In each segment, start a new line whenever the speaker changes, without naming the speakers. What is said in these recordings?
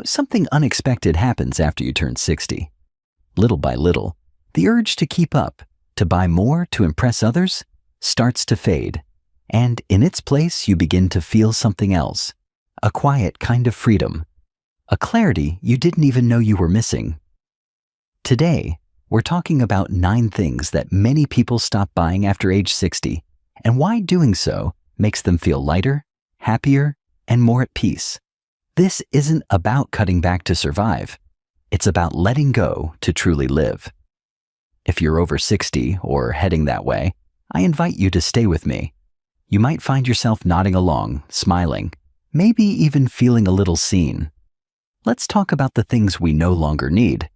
Something unexpected happens after you turn 60. Little by little, the urge to keep up, to buy more to impress others, starts to fade. And in its place, you begin to feel something else, a quiet kind of freedom, a clarity you didn't even know you were missing. Today, we're talking about 9 things that many people stop buying after age 60, and why doing so makes them feel lighter, happier, and more at peace. This isn't about cutting back to survive. It's about letting go to truly live. If you're over 60 or heading that way, I invite you to stay with me. You might find yourself nodding along, smiling, maybe even feeling a little seen. Let's talk about the things we no longer need,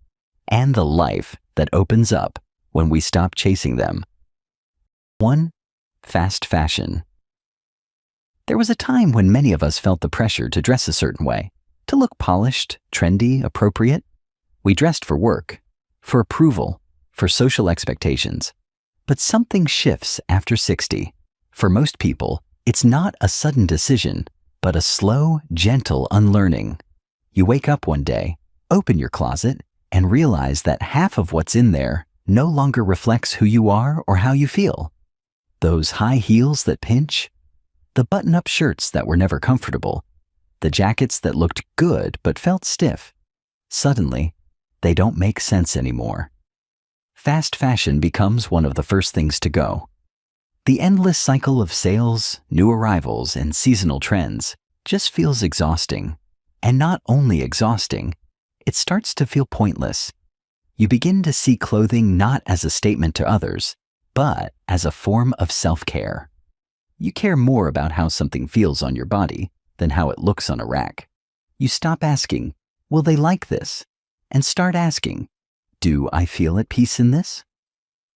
and the life that opens up when we stop chasing them. 1. Fast fashion. There was a time when many of us felt the pressure to dress a certain way, to look polished, trendy, appropriate. We dressed for work, for approval, for social expectations. But something shifts after 60. For most people, it's not a sudden decision, but a slow, gentle unlearning. You wake up one day, open your closet, and realize that half of what's in there no longer reflects who you are or how you feel. Those high heels that pinch, the button-up shirts that were never comfortable, the jackets that looked good but felt stiff. Suddenly, they don't make sense anymore. Fast fashion becomes one of the first things to go. The endless cycle of sales, new arrivals, and seasonal trends just feels exhausting. And not only exhausting, it starts to feel pointless. You begin to see clothing not as a statement to others, but as a form of self-care. You care more about how something feels on your body than how it looks on a rack. You stop asking, will they like this? And start asking, do I feel at peace in this?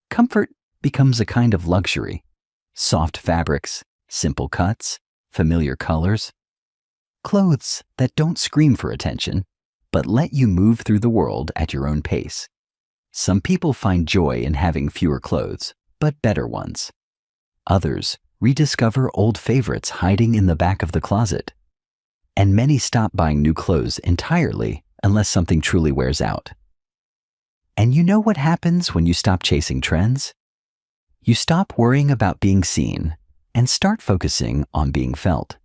Comfort becomes a kind of luxury. Soft fabrics, simple cuts, familiar colors. Clothes that don't scream for attention, but let you move through the world at your own pace. Some people find joy in having fewer clothes, but better ones. Others rediscover old favorites hiding in the back of the closet. And many stop buying new clothes entirely unless something truly wears out. And you know what happens when you stop chasing trends? You stop worrying about being seen and start focusing on being felt.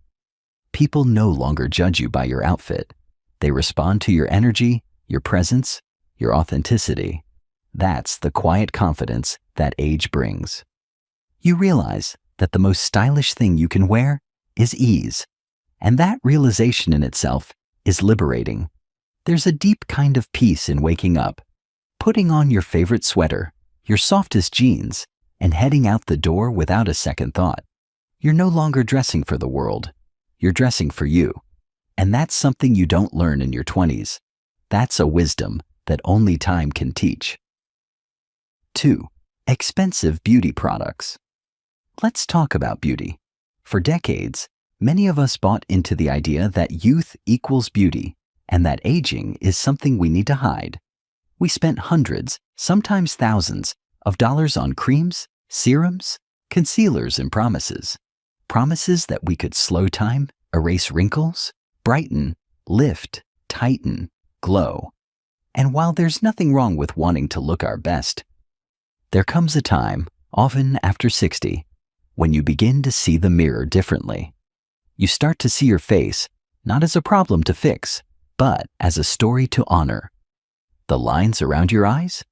People no longer judge you by your outfit. They respond to your energy, your presence, your authenticity. That's the quiet confidence that age brings. You realize that the most stylish thing you can wear is ease, and that realization in itself is liberating. There's a deep kind of peace in waking up, putting on your favorite sweater, your softest jeans, and heading out the door without a second thought. You're no longer dressing for the world. You're dressing for you. And that's something you don't learn in your 20s. That's a wisdom that only time can teach. 2. Expensive beauty products. Let's talk about beauty. For decades, many of us bought into the idea that youth equals beauty and that aging is something we need to hide. We spent hundreds, sometimes thousands, of dollars on creams, serums, concealers, and promises. Promises that we could slow time, erase wrinkles, brighten, lift, tighten, glow. And while there's nothing wrong with wanting to look our best, there comes a time, often after 60, when you begin to see the mirror differently. You start to see your face not as a problem to fix, but as a story to honor. The lines around your eyes?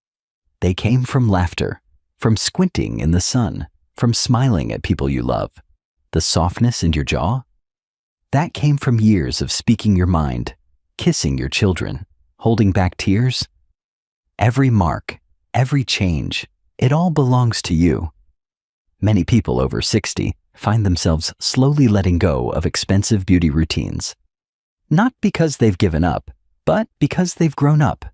They came from laughter, from squinting in the sun, from smiling at people you love. The softness in your jaw? That came from years of speaking your mind, kissing your children, holding back tears. Every mark, every change, it all belongs to you. Many people over 60 find themselves slowly letting go of expensive beauty routines. Not because they've given up, but because they've grown up.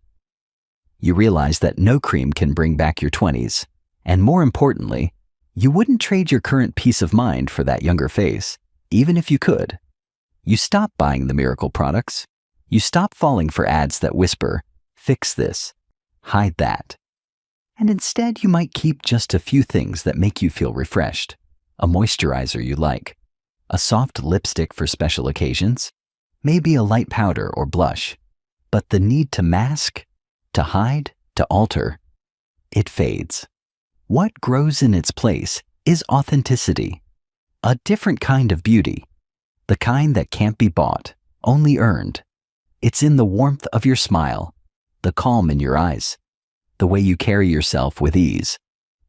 You realize that no cream can bring back your 20s, and more importantly, you wouldn't trade your current peace of mind for that younger face, even if you could. You stop buying the miracle products. You stop falling for ads that whisper, fix this, hide that. And instead, you might keep just a few things that make you feel refreshed. A moisturizer you like, a soft lipstick for special occasions, maybe a light powder or blush. But the need to mask, to hide, to alter, it fades. What grows in its place is authenticity, a different kind of beauty, the kind that can't be bought, only earned. It's in the warmth of your smile, the calm in your eyes, the way you carry yourself with ease,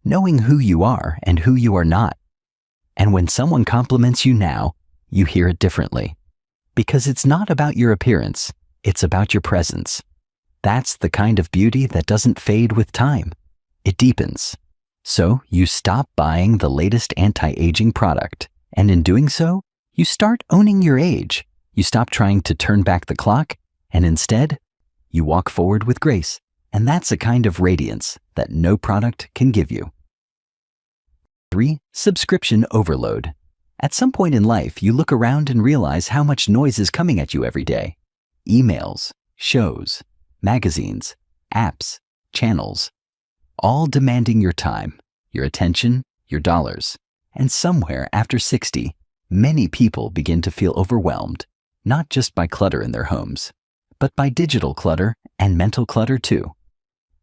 knowing who you are and who you are not. And when someone compliments you now, you hear it differently. Because it's not about your appearance, it's about your presence. That's the kind of beauty that doesn't fade with time. It deepens. So you stop buying the latest anti-aging product, and in doing so, you start owning your age. You stop trying to turn back the clock, and instead, you walk forward with grace. And that's a kind of radiance that no product can give you. 3. Subscription overload. At some point in life, you look around and realize how much noise is coming at you every day. Emails, shows, magazines, apps, channels, all demanding your time, your attention, your dollars. And somewhere after 60, many people begin to feel overwhelmed, not just by clutter in their homes, but by digital clutter and mental clutter too.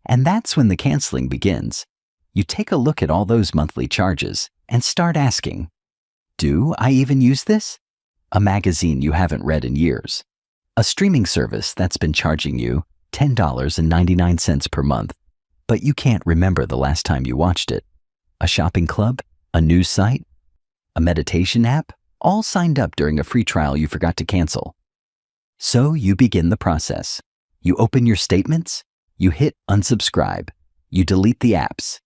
And that's when the canceling begins. You take a look at all those monthly charges and start asking, do I even use this? A magazine you haven't read in years. A streaming service that's been charging you $10.99 per month, but you can't remember the last time you watched it. A shopping club, a news site, a meditation app, all signed up during a free trial you forgot to cancel. So you begin the process. You open your statements, you hit unsubscribe, you delete the apps,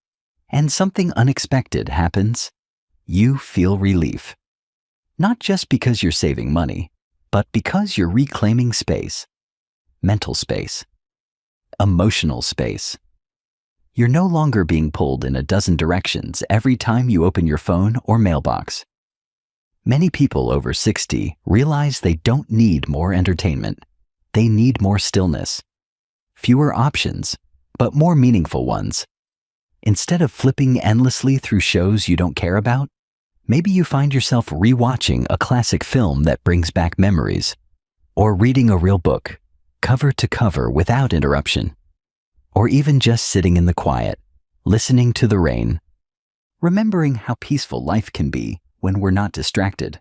and something unexpected happens. You feel relief. Not just because you're saving money, but because you're reclaiming space. Mental space. Emotional space. You're no longer being pulled in a dozen directions every time you open your phone or mailbox. Many people over 60 realize they don't need more entertainment. They need more stillness. Fewer options, but more meaningful ones. Instead of flipping endlessly through shows you don't care about, maybe you find yourself rewatching a classic film that brings back memories, or reading a real book, cover to cover without interruption, or even just sitting in the quiet, listening to the rain, remembering how peaceful life can be when we're not distracted.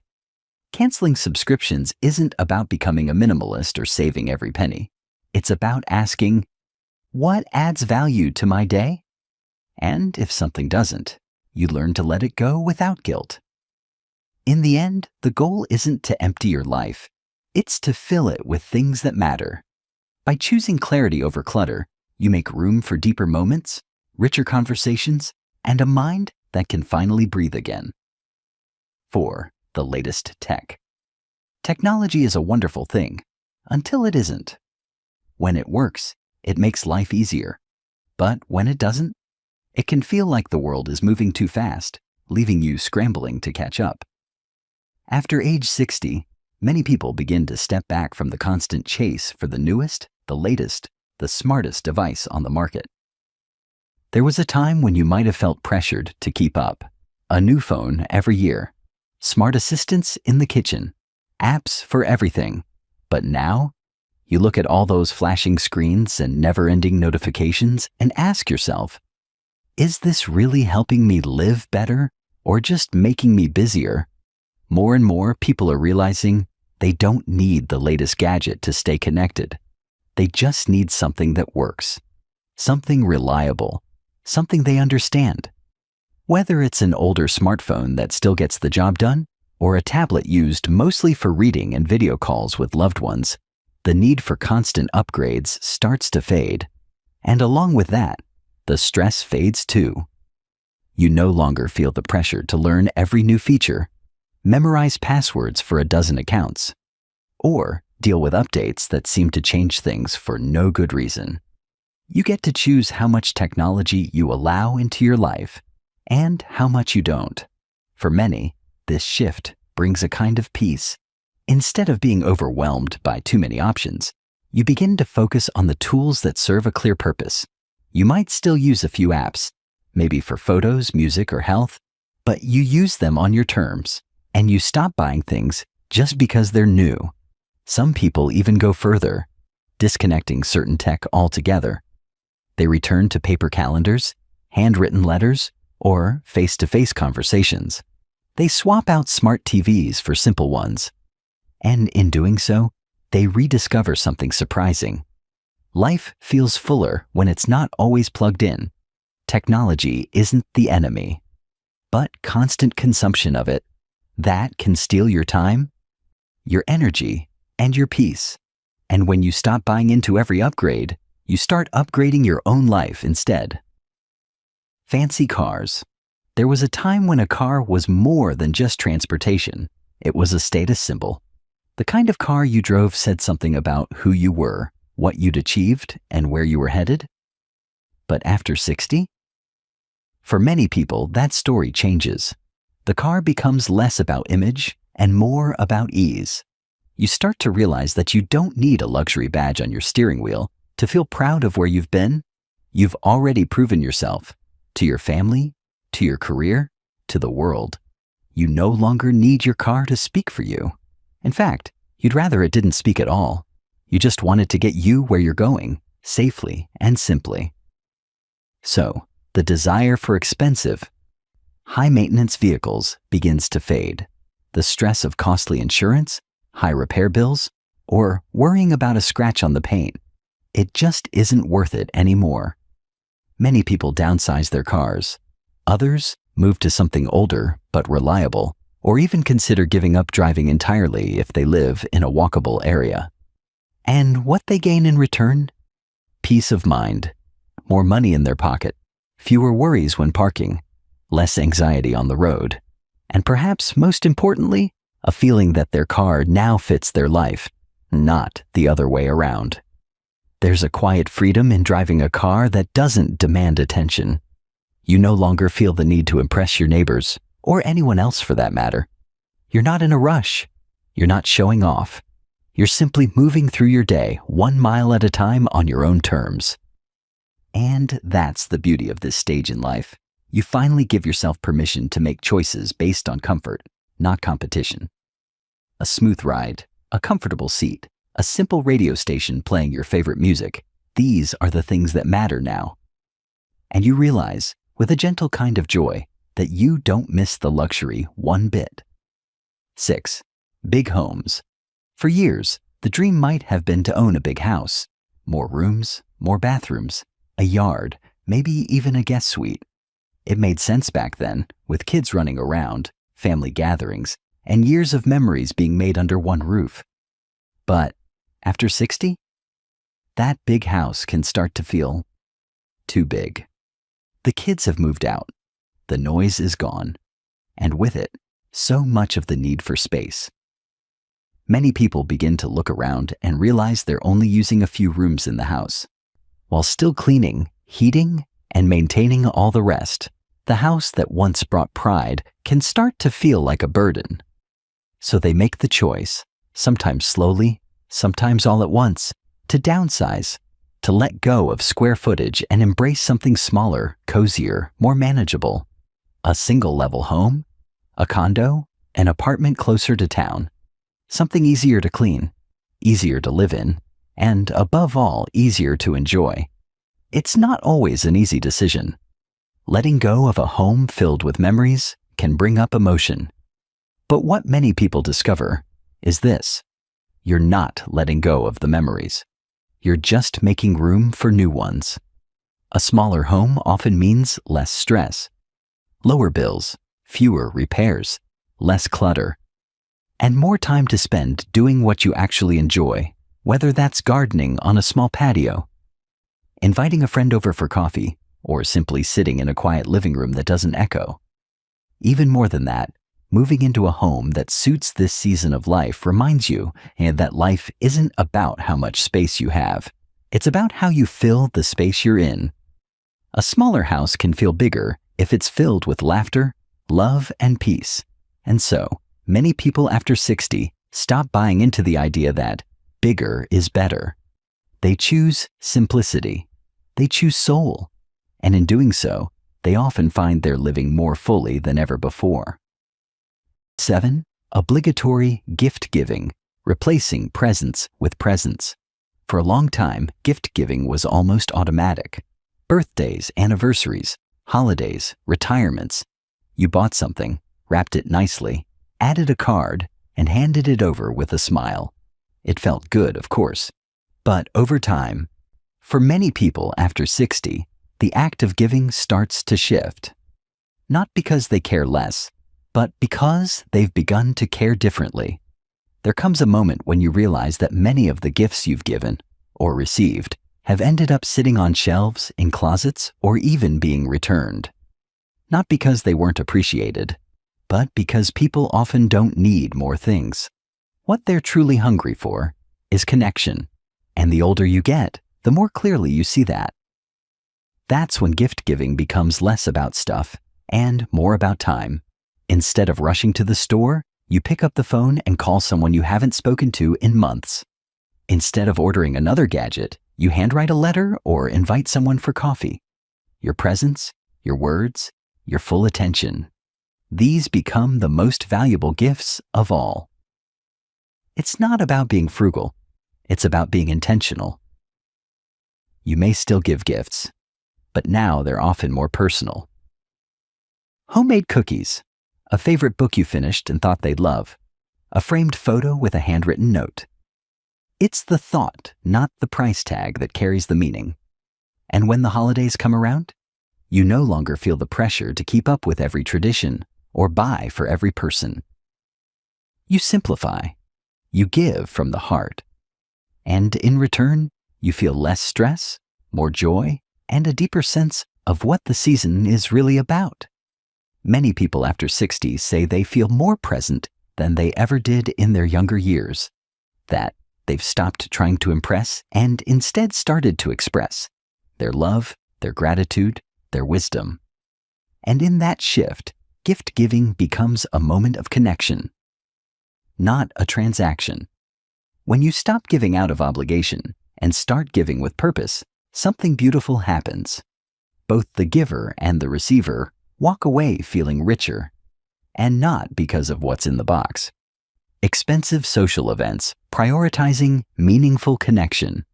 Canceling subscriptions isn't about becoming a minimalist or saving every penny. It's about asking, what adds value to my day? And if something doesn't, you learn to let it go without guilt. In the end, the goal isn't to empty your life. It's to fill it with things that matter. By choosing clarity over clutter, you make room for deeper moments, richer conversations, and a mind that can finally breathe again. 4. The latest tech. Technology is a wonderful thing, until it isn't. When it works, it makes life easier. But when it doesn't, it can feel like the world is moving too fast, leaving you scrambling to catch up. After age 60, many people begin to step back from the constant chase for the newest, the latest, the smartest device on the market. There was a time when you might have felt pressured to keep up. A new phone every year, smart assistants in the kitchen, apps for everything. But now, you look at all those flashing screens and never-ending notifications and ask yourself, is this really helping me live better or just making me busier? More and more people are realizing they don't need the latest gadget to stay connected. They just need something that works, something reliable, something they understand. Whether it's an older smartphone that still gets the job done, or a tablet used mostly for reading and video calls with loved ones, the need for constant upgrades starts to fade. And along with that, the stress fades too. You no longer feel the pressure to learn every new feature, memorize passwords for a dozen accounts, or deal with updates that seem to change things for no good reason. You get to choose how much technology you allow into your life and how much you don't. For many, this shift brings a kind of peace. Instead of being overwhelmed by too many options, you begin to focus on the tools that serve a clear purpose. You might still use a few apps, maybe for photos, music, or health, but you use them on your terms, and you stop buying things just because they're new. Some people even go further, disconnecting certain tech altogether. They return to paper calendars, handwritten letters, or face-to-face conversations. They swap out smart TVs for simple ones. And in doing so, they rediscover something surprising. Life feels fuller when it's not always plugged in. Technology isn't the enemy, but constant consumption of it. That can steal your time, your energy, and your peace. And when you stop buying into every upgrade, you start upgrading your own life instead. Fancy cars. There was a time when a car was more than just transportation. It was a status symbol. The kind of car you drove said something about who you were, what you'd achieved, and where you were headed. But after 60? For many people, that story changes. The car becomes less about image and more about ease. You start to realize that you don't need a luxury badge on your steering wheel to feel proud of where you've been. You've already proven yourself to your family, to your career, to the world. You no longer need your car to speak for you. In fact, you'd rather it didn't speak at all. You just want it to get you where you're going, safely and simply. So, the desire for expensive, high-maintenance vehicles begins to fade. The stress of costly insurance, high repair bills, or worrying about a scratch on the paint, it just isn't worth it anymore. Many people downsize their cars. Others move to something older but reliable, or even consider giving up driving entirely if they live in a walkable area. And what they gain in return? Peace of mind, more money in their pocket, fewer worries when parking, less anxiety on the road, and perhaps most importantly, a feeling that their car now fits their life, not the other way around. There's a quiet freedom in driving a car that doesn't demand attention. You no longer feel the need to impress your neighbors, or anyone else for that matter. You're not in a rush. You're not showing off. You're simply moving through your day 1 mile at a time on your own terms. And that's the beauty of this stage in life. You finally give yourself permission to make choices based on comfort, not competition. A smooth ride, a comfortable seat, a simple radio station playing your favorite music, these are the things that matter now. And you realize, with a gentle kind of joy, that you don't miss the luxury one bit. 6. Big homes. For years, the dream might have been to own a big house. More rooms, more bathrooms, a yard, maybe even a guest suite. It made sense back then, with kids running around, family gatherings, and years of memories being made under one roof. But after 60, that big house can start to feel too big. The kids have moved out, the noise is gone, and with it, so much of the need for space. Many people begin to look around and realize they're only using a few rooms in the house. While still cleaning, heating, and maintaining all the rest, the house that once brought pride can start to feel like a burden. So they make the choice, sometimes slowly, sometimes all at once, to downsize, to let go of square footage and embrace something smaller, cozier, more manageable. A single-level home, a condo, an apartment closer to town. Something easier to clean, easier to live in, and above all, easier to enjoy. It's not always an easy decision. Letting go of a home filled with memories can bring up emotion. But what many people discover is this: you're not letting go of the memories. You're just making room for new ones. A smaller home often means less stress, lower bills, fewer repairs, less clutter, and more time to spend doing what you actually enjoy, whether that's gardening on a small patio, inviting a friend over for coffee, or simply sitting in a quiet living room that doesn't echo. Even more than that, moving into a home that suits this season of life reminds you that life isn't about how much space you have. It's about how you fill the space you're in. A smaller house can feel bigger if it's filled with laughter, love, and peace. And so, many people after 60 stop buying into the idea that bigger is better. They choose simplicity. They choose soul. And in doing so, they often find they're living more fully than ever before. 7. Obligatory gift giving replacing presents with presents. For a long time, gift giving was almost automatic. Birthdays, anniversaries, holidays, retirements. You bought something, wrapped it nicely, added a card, and handed it over with a smile. It felt good, of course. But over time, for many people after 60, the act of giving starts to shift. Not because they care less, but because they've begun to care differently. There comes a moment when you realize that many of the gifts you've given, or received, have ended up sitting on shelves, in closets, or even being returned. Not because they weren't appreciated, but because people often don't need more things. What they're truly hungry for is connection, and the older you get, the more clearly you see that. That's when gift giving becomes less about stuff and more about time. Instead of rushing to the store, you pick up the phone and call someone you haven't spoken to in months. Instead of ordering another gadget, you handwrite a letter or invite someone for coffee. Your presence, your words, your full attention. These become the most valuable gifts of all. It's not about being frugal. It's about being intentional. You may still give gifts, but now they're often more personal. Homemade cookies, a favorite book you finished and thought they'd love, a framed photo with a handwritten note. It's the thought, not the price tag, that carries the meaning. And when the holidays come around, you no longer feel the pressure to keep up with every tradition or buy for every person. You simplify. You give from the heart. And in return, you feel less stress, more joy, and a deeper sense of what the season is really about. Many people after 60 say they feel more present than they ever did in their younger years, that they've stopped trying to impress and instead started to express their love, their gratitude, their wisdom. And in that shift, gift giving becomes a moment of connection, not a transaction. When you stop giving out of obligation and start giving with purpose, something beautiful happens. Both the giver and the receiver walk away feeling richer, and not because of what's in the box. Expensive social events, prioritizing meaningful connection.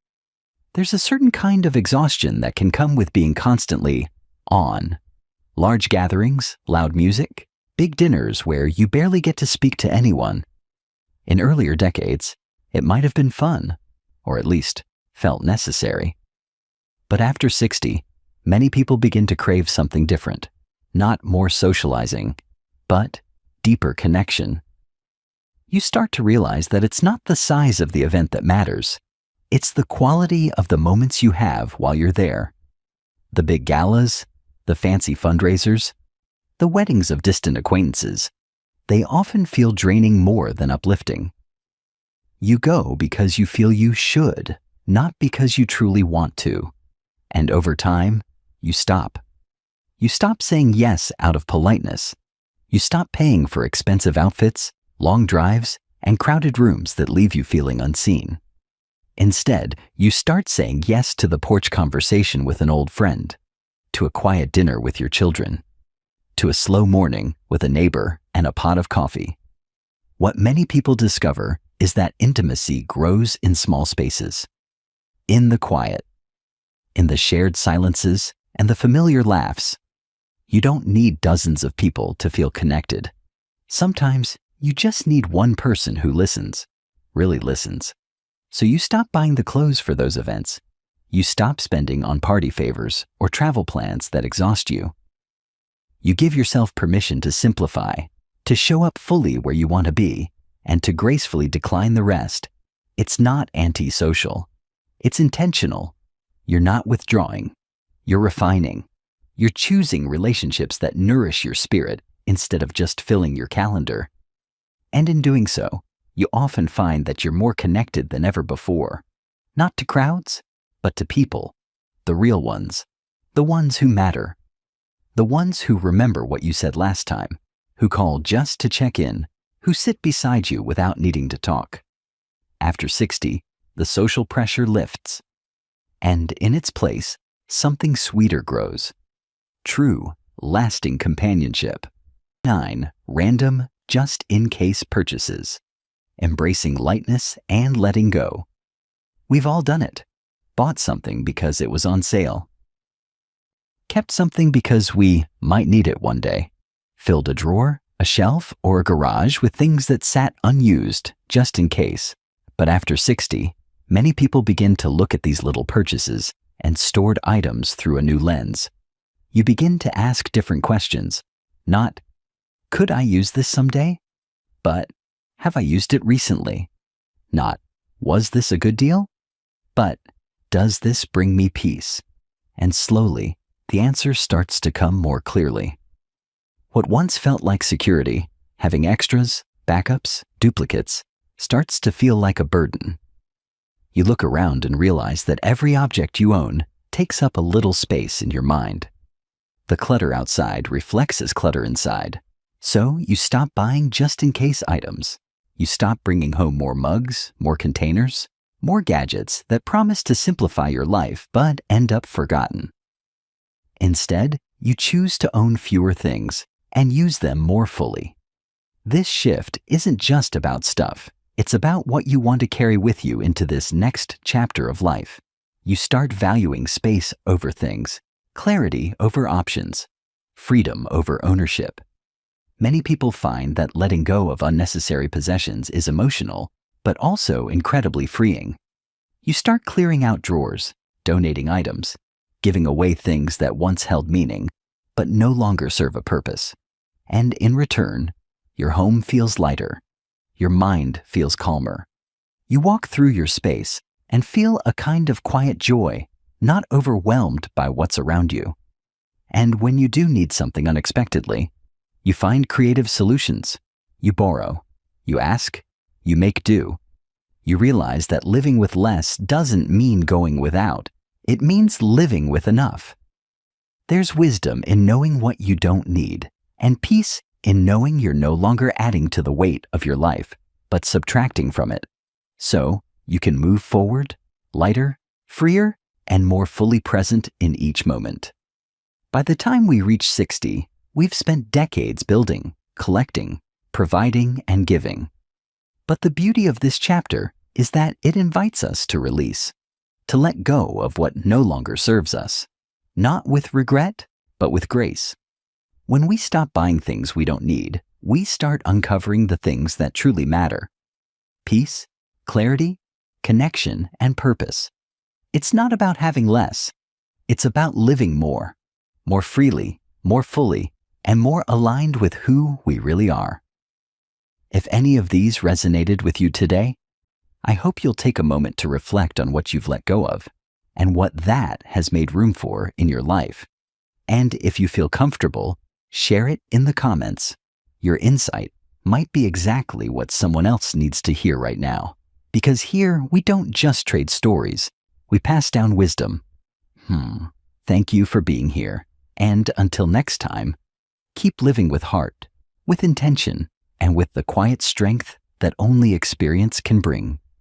There's a certain kind of exhaustion that can come with being constantly on. Large gatherings, loud music, big dinners where you barely get to speak to anyone. In earlier decades, it might have been fun, or at least felt necessary. But after 60, many people begin to crave something different. Not more socializing, but deeper connection. You start to realize that it's not the size of the event that matters. It's the quality of the moments you have while you're there. The big galas, the fancy fundraisers, the weddings of distant acquaintances, they often feel draining more than uplifting. You go because you feel you should, not because you truly want to. And over time, you stop. You stop saying yes out of politeness. You stop paying for expensive outfits, long drives, and crowded rooms that leave you feeling unseen. Instead, you start saying yes to the porch conversation with an old friend, to a quiet dinner with your children, to a slow morning with a neighbor and a pot of coffee. What many people discover is that intimacy grows in small spaces, in the quiet, in the shared silences and the familiar laughs. You don't need dozens of people to feel connected. Sometimes you just need one person who listens, really listens. So you stop buying the clothes for those events. You stop spending on party favors or travel plans that exhaust you. You give yourself permission to simplify, to show up fully where you want to be, and to gracefully decline the rest. It's not antisocial. It's intentional. You're not withdrawing. You're refining. You're choosing relationships that nourish your spirit instead of just filling your calendar. And in doing so, you often find that you're more connected than ever before. Not to crowds, but to people. The real ones. The ones who matter. The ones who remember what you said last time. Who call just to check in. Who sit beside you without needing to talk. After 60, the social pressure lifts. And in its place, something sweeter grows. True, lasting companionship. 9. Random, just-in-case purchases. embracing lightness and letting go. We've all done it. Bought something because it was on sale. Kept something because we might need it one day. Filled a drawer, a shelf, or a garage with things that sat unused just in case. But after 60, many people begin to look at these little purchases and stored items through a new lens. You begin to ask different questions. Not, could I use this someday? But, have I used it recently? Not, was this a good deal? But, does this bring me peace? And slowly, the answer starts to come more clearly. What once felt like security, having extras, backups, duplicates, starts to feel like a burden. You look around and realize that every object you own takes up a little space in your mind. The clutter outside reflects as clutter inside. So you stop buying just-in-case items. You stop bringing home more mugs, more containers, more gadgets that promise to simplify your life but end up forgotten. Instead, you choose to own fewer things and use them more fully. This shift isn't just about stuff. It's about what you want to carry with you into this next chapter of life. You start valuing space over things, clarity over options, freedom over ownership. Many people find that letting go of unnecessary possessions is emotional, but also incredibly freeing. You start clearing out drawers, donating items, giving away things that once held meaning, but no longer serve a purpose. And in return, your home feels lighter. Your mind feels calmer. You walk through your space and feel a kind of quiet joy, not overwhelmed by what's around you. And when you do need something unexpectedly, you find creative solutions. You borrow. You ask. You make do. You realize that living with less doesn't mean going without. It means living with enough. There's wisdom in knowing what you don't need, and peace in knowing you're no longer adding to the weight of your life, but subtracting from it. So you can move forward, lighter, freer, and more fully present in each moment. By the time we reach 60, we've spent decades building, collecting, providing, and giving. But the beauty of this chapter is that it invites us to release, to let go of what no longer serves us, not with regret, but with grace. When we stop buying things we don't need, we start uncovering the things that truly matter. Peace, clarity, connection, and purpose. It's not about having less. It's about living more freely, more fully, and more aligned with who we really are. If any of these resonated with you today, I hope you'll take a moment to reflect on what you've let go of and what that has made room for in your life. And if you feel comfortable, share it in the comments. Your insight might be exactly what someone else needs to hear right now. Because here, we don't just trade stories. We pass down wisdom. Thank you for being here. And until next time, keep living with heart, with intention, and with the quiet strength that only experience can bring.